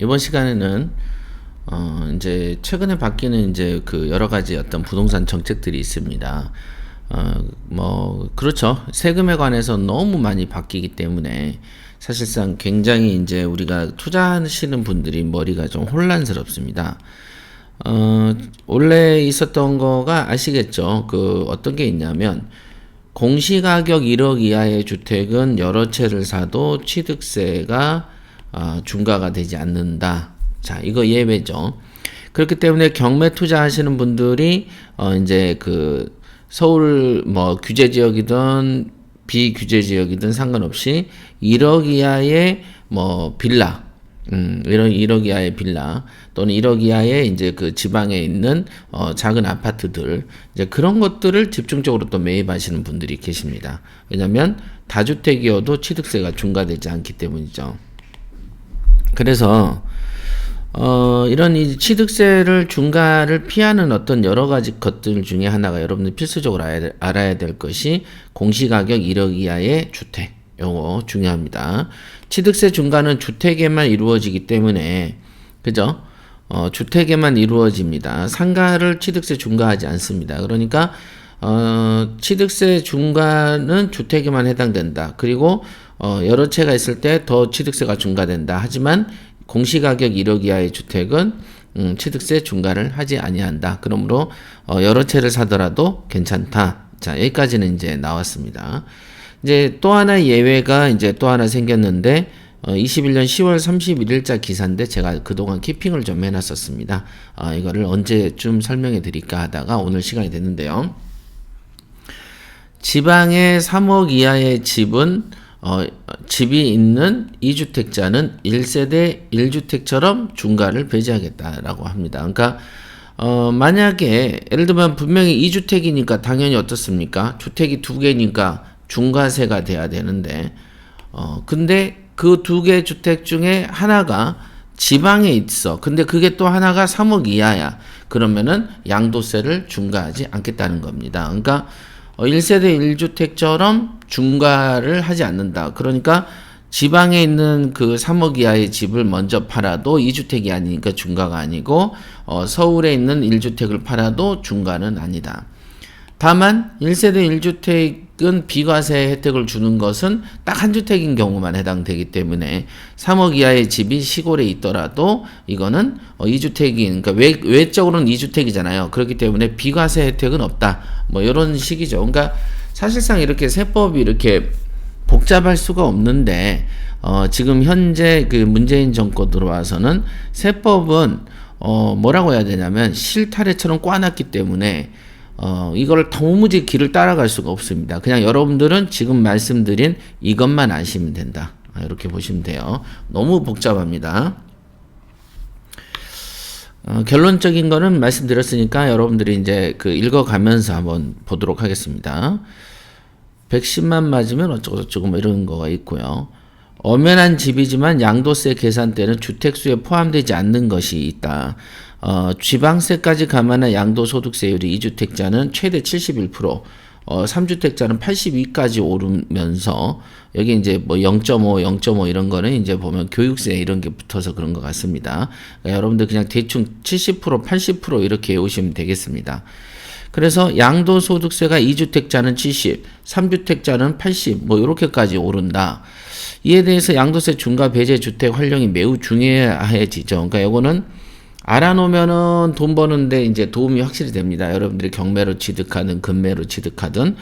이번 시간에는 이제 최근에 바뀌는 이제 그 여러 가지 어떤 부동산 정책들이 있습니다. 뭐 그렇죠. 세금에 관해서 너무 많이 바뀌기 때문에 사실상 굉장히 이제 우리가 투자하시는 분들이 머리가 좀 혼란스럽습니다. 원래 있었던 거가 아시겠죠? 그 어떤 게 있냐면 공시가격 1억 이하의 주택은 여러 채를 사도 취득세가 중과가 되지 않는다. 자, 이거 예외죠. 그렇기 때문에 경매 투자하시는 분들이 이제 그 서울 뭐 규제 지역이든 비규제 지역이든 상관없이 1억 이하의 뭐 빌라, 이런 1억 이하의 빌라 또는 1억 이하의 이제 그 지방에 있는 작은 아파트들 이제 그런 것들을 집중적으로 또 매입하시는 분들이 계십니다. 왜냐하면 다주택이어도 취득세가 중과되지 않기 때문이죠. 그래서 이런 이 취득세를 중과를 피하는 어떤 여러 가지 것들 중에 하나가 여러분들 필수적으로 알아야 될 것이 공시가격 1억 이하의 주택. 요거 중요합니다. 취득세 중과는 주택에만 이루어지기 때문에 그죠? 주택에만 이루어집니다. 상가를 취득세 중과하지 않습니다. 그러니까 취득세 중과는 주택에만 해당된다. 그리고 여러 채가 있을 때 더 취득세가 중과된다. 하지만 공시가격 1억 이하의 주택은 취득세 중과를 하지 아니한다. 그러므로 여러 채를 사더라도 괜찮다. 자, 여기까지는 이제 나왔습니다. 이제 또 하나 예외가 이제 또 하나 생겼는데 21년 10월 31일자 기사인데 제가 그동안 키핑을 좀 해놨었습니다. 이거를 언제쯤 설명해 드릴까 하다가 오늘 시간이 됐는데요. 지방의 3억 이하의 집은 집이 있는 2주택자는 1세대 1주택처럼 중과를 배제하겠다라고 합니다. 그러니까 만약에 예를 들면 분명히 2주택이니까 당연히 어떻습니까? 주택이 2개니까 중과세가 돼야 되는데 근데 그 2개 주택 중에 하나가 지방에 있어. 근데 그게 또 하나가 3억 이하야. 그러면은 양도세를 중과하지 않겠다는 겁니다. 그러니까 1세대 1주택처럼 중과를 하지 않는다. 그러니까 지방에 있는 그 3억 이하의 집을 먼저 팔아도 2주택이 아니니까 중과가 아니고 서울에 있는 1주택을 팔아도 중과는 아니다. 다만 1세대 1주택은 비과세 혜택을 주는 것은 딱 한 주택인 경우만 해당되기 때문에 3억 이하의 집이 시골에 있더라도 이거는 2주택인 그러니까 외적으로는 2주택이잖아요. 그렇기 때문에 비과세 혜택은 없다. 뭐 이런 식이죠. 그러니까 사실상 이렇게 세법이 이렇게 복잡할 수가 없는데 지금 현재 그 문재인 정권 들어와서는 세법은 뭐라고 해야 되냐면 실타래처럼 꽈놨기 때문에 이거를 도무지 길을 따라갈 수가 없습니다. 그냥 여러분들은 지금 말씀드린 이것만 아시면 된다. 이렇게 보시면 돼요. 너무 복잡합니다. 결론적인 거는 말씀드렸으니까 여러분들이 이제 그 읽어가면서 한번 보도록 하겠습니다. 110만 맞으면 어쩌고저쩌고 뭐 이런 거가 있고요. 엄연한 집이지만 양도세 계산 때는 주택수에 포함되지 않는 것이 있다. 지방세까지 감안한 양도소득세율이 2주택자는 최대 71%, 3주택자는 82까지 오르면서 여기 이제 뭐 0.5, 0.5 이런 거는 이제 보면 교육세 이런 게 붙어서 그런 것 같습니다. 그러니까 여러분들 그냥 대충 70%, 80% 이렇게 외우시면 되겠습니다. 그래서 양도소득세가 2주택자는 70, 3주택자는 80, 뭐 이렇게까지 오른다. 이에 대해서 양도세 중과 배제 주택 활용이 매우 중요해지죠. 그러니까 이거는 알아놓으면은 돈 버는데 이제 도움이 확실히 됩니다. 여러분들이 경매로 취득하든 금매로 취득하든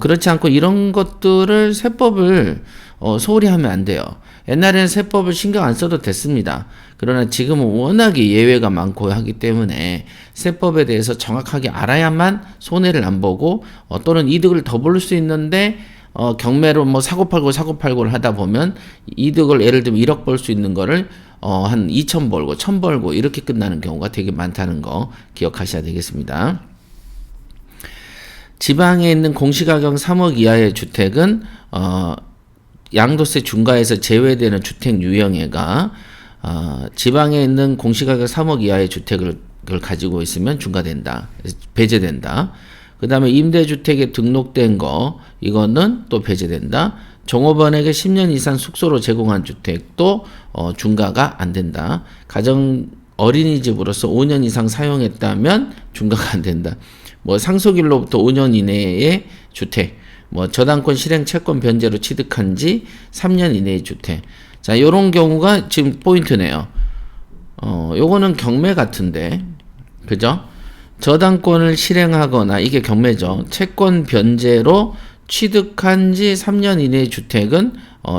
그렇지 않고 이런 것들을 세법을 소홀히 하면 안 돼요. 옛날에는 세법을 신경 안 써도 됐습니다. 그러나 지금은 워낙에 예외가 많고 하기 때문에 세법에 대해서 정확하게 알아야만 손해를 안 보고 또는 이득을 더 볼 수 있는데 경매로 뭐 사고팔고를 하다 보면 이득을 예를 들면 1억 벌 수 있는 거를 한 2천 벌고 1,000 벌고 이렇게 끝나는 경우가 되게 많다는 거 기억하셔야 되겠습니다. 지방에 있는 공시가격 3억 이하의 주택은 양도세 중과에서 제외되는 주택 유형애가 지방에 있는 공시가격 3억 이하의 주택을 가지고 있으면 중과된다. 배제된다. 그 다음에 임대주택에 등록된 거, 이거는 또 배제된다. 종업원에게 10년 이상 숙소로 제공한 주택도 중과가 안 된다. 가정 어린이집으로서 5년 이상 사용했다면 중과가 안 된다. 뭐 상속일로부터 5년 이내의 주택, 뭐 저당권 실행 채권 변제로 취득한 지 3년 이내의 주택. 자, 요런 경우가 지금 포인트네요. 요거는 경매 같은데, 그죠? 저당권을 실행하거나, 이게 경매죠. 채권 변제로 취득한 지 3년 이내의 주택은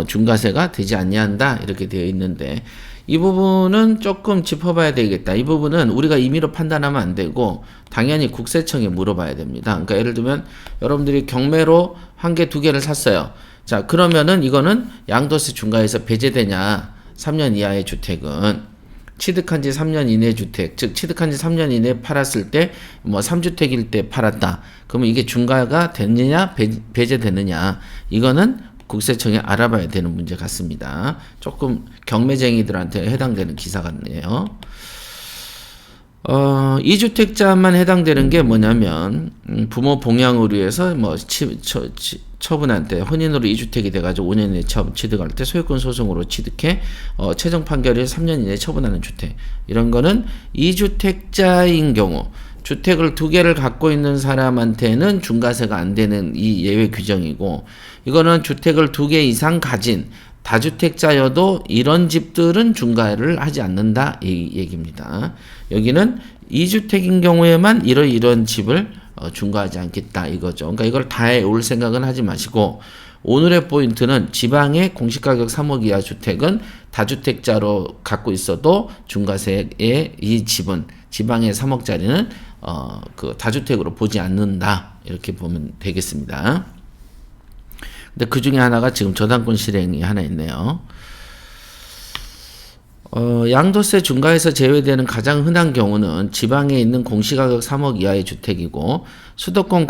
중과세가 되지 아니한다, 이렇게 되어 있는데, 이 부분은 조금 짚어봐야 되겠다. 이 부분은 우리가 임의로 판단하면 안 되고 당연히 국세청에 물어봐야 됩니다. 그러니까 예를 들면 여러분들이 경매로 한 개, 두 개를 샀어요. 자, 그러면은 이거는 양도세 중과에서 배제되냐? 3년 이하의 주택은 취득한 지 3년 이내 주택, 즉 취득한 지 3년 이내에 팔았을 때 뭐 3주택일 때 팔았다. 그러면 이게 중과가 되느냐, 배제되느냐? 이거는 국세청에 알아봐야 되는 문제 같습니다. 조금 경매쟁이들한테 해당되는 기사 같네요. 2주택자만 해당되는 게 뭐냐면 부모 봉양으로 해서 뭐 처분한 때 혼인으로 2주택이 돼가지고 5년 이내 취득할 때 소유권 소송으로 취득해 최종 판결이 3년 이내 처분하는 주택, 이런 거는 2주택자인 경우 주택을 2개를 갖고 있는 사람한테는 중과세가 안 되는 이 예외 규정이고, 이거는 주택을 2개 이상 가진 다주택자여도 이런 집들은 중과를 하지 않는다, 이 얘기입니다. 여기는 2주택인 경우에만 이런 집을 중과하지 않겠다, 이거죠. 그러니까 이걸 다 해올 생각은 하지 마시고, 오늘의 포인트는 지방의 공시가격 3억 이하 주택은 다주택자로 갖고 있어도 중과세의 이 집은 지방의 3억짜리는 그 다주택으로 보지 않는다, 이렇게 보면 되겠습니다. 근데 그 중에 하나가 지금 저당권 실행이 하나 있네요. 양도세 중과에서 제외되는 가장 흔한 경우는 지방에 있는 공시가격 3억 이하의 주택이고, 수도권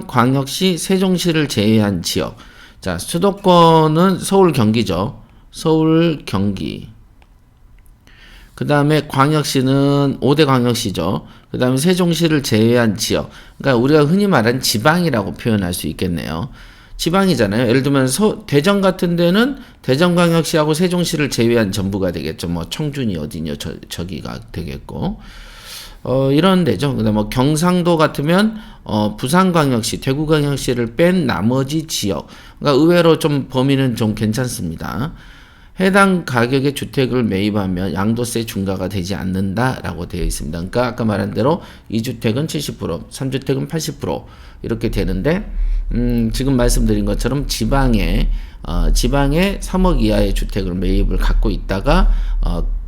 광역시 세종시를 제외한 지역. 자, 수도권은 서울 경기죠. 서울 경기. 그 다음에 광역시는 5대 광역시죠. 그 다음에 세종시를 제외한 지역. 그러니까 우리가 흔히 말하는 지방이라고 표현할 수 있겠네요. 지방이잖아요. 예를 들면 대전 같은 데는 대전광역시하고 세종시를 제외한 전부가 되겠죠. 뭐 청준이 어디냐, 저기가 되겠고. 이런 데죠. 그다음 뭐 경상도 같으면 부산광역시, 대구광역시를 뺀 나머지 지역. 그러니까 의외로 좀 범위는 좀 괜찮습니다. 해당 가격의 주택을 매입하면 양도세 중과가 되지 않는다라고 되어 있습니다. 그러니까 아까 말한 대로 2주택은 70%, 3주택은 80% 이렇게 되는데, 지금 말씀드린 것처럼 지방에 3억 이하의 주택을 매입을 갖고 있다가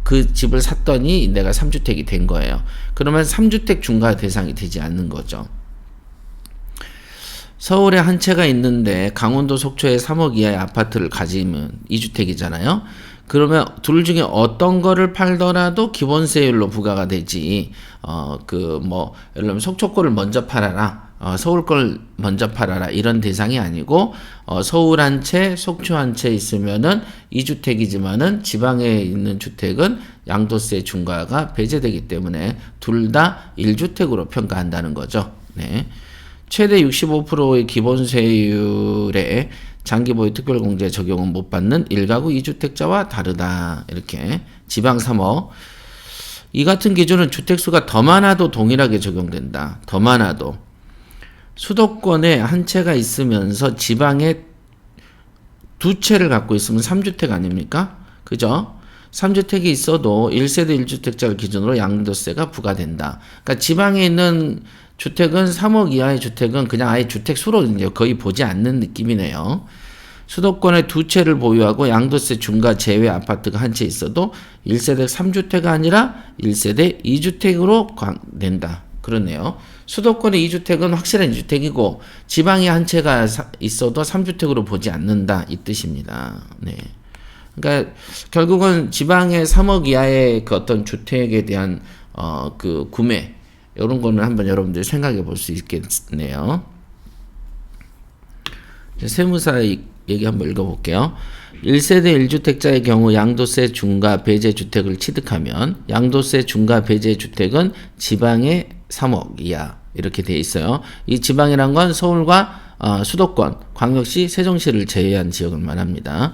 그 집을 샀더니 내가 3주택이 된 거예요. 그러면 3주택 중과 대상이 되지 않는 거죠. 서울에 한 채가 있는데 강원도 속초에 3억 이하의 아파트를 가지면 2주택이잖아요. 그러면 둘 중에 어떤 거를 팔더라도 기본세율로 부과가 되지, 예를 들면 속초 거를 먼저 팔아라, 서울 걸 먼저 팔아라, 이런 대상이 아니고, 서울 한 채, 속초 한 채 있으면은 2주택이지만은 지방에 있는 주택은 양도세 중과가 배제되기 때문에 둘 다 1주택으로 평가한다는 거죠. 네. 최대 65%의 기본세율에 장기보유 특별공제 적용은 못 받는 1가구 2주택자와 다르다. 이렇게 지방 3억. 이 같은 기준은 주택수가 더 많아도 동일하게 적용된다. 더 많아도. 수도권에 한 채가 있으면서 지방에 두 채를 갖고 있으면 3주택 아닙니까? 그죠? 3주택이 있어도 1세대 1주택자를 기준으로 양도세가 부과된다. 그러니까 지방에 있는 주택은 3억 이하의 주택은 그냥 아예 주택 수로 이제 거의 보지 않는 느낌이네요. 수도권에 두 채를 보유하고 양도세 중과 제외 아파트가 한 채 있어도 1세대 3주택이 아니라 1세대 2주택으로 낸다. 그러네요. 수도권의 2주택은 확실한 2주택이고 지방에 한 채가 있어도 3주택으로 보지 않는다, 이 뜻입니다. 네. 그러니까 결국은 지방의 3억 이하의 그 어떤 주택에 대한 그 구매, 이런 거는 한번 여러분들 생각해 볼 수 있겠네요. 세무사 얘기 한번 읽어볼게요. 1세대 1주택자의 경우 양도세 중과 배제 주택을 취득하면 양도세 중과 배제 주택은 지방의 3억 이하, 이렇게 돼 있어요. 이 지방이란 건 서울과 수도권, 광역시, 세종시를 제외한 지역을 말합니다.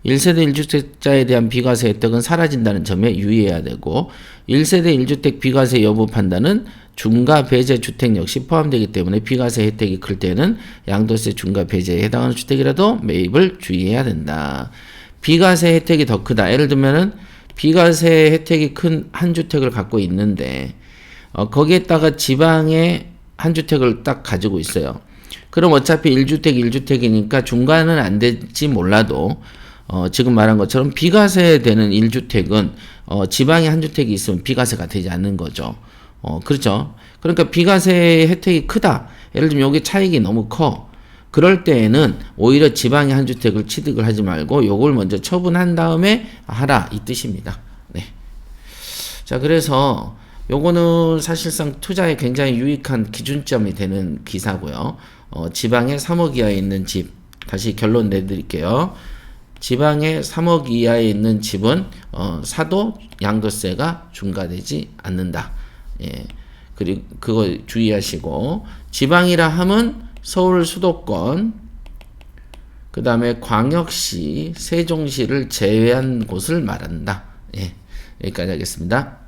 1세대 1주택자에 대한 비과세 혜택은 사라진다는 점에 유의해야 되고 1세대 1주택 비과세 여부 판단은 중과 배제 주택 역시 포함되기 때문에 비과세 혜택이 클 때는 양도세 중과 배제에 해당하는 주택이라도 매입을 주의해야 된다. 비과세 혜택이 더 크다. 예를 들면은 비과세 혜택이 큰 한 주택을 갖고 있는데 거기에다가 지방에 한 주택을 딱 가지고 있어요. 그럼 어차피 1주택 1주택이니까 중과는 안 될지 몰라도 지금 말한 것처럼 비과세 되는 1주택은 지방에 한 주택이 있으면 비과세가 되지 않는 거죠. 그렇죠. 그러니까 비과세 혜택이 크다. 예를 들면 여기 차익이 너무 커. 그럴 때에는 오히려 지방에 한 주택을 취득을 하지 말고 요걸 먼저 처분한 다음에 하라 이 뜻입니다. 네. 자, 그래서 요거는 사실상 투자에 굉장히 유익한 기준점이 되는 기사고요. 지방에 3억 이하에 있는 집, 다시 결론 내드릴게요. 지방에 3억 이하에 있는 집은 사도 양도세가 중과되지 않는다. 예. 그리고 그거 주의하시고 지방이라 함은 서울 수도권, 그 다음에 광역시, 세종시를 제외한 곳을 말한다. 예. 여기까지 하겠습니다.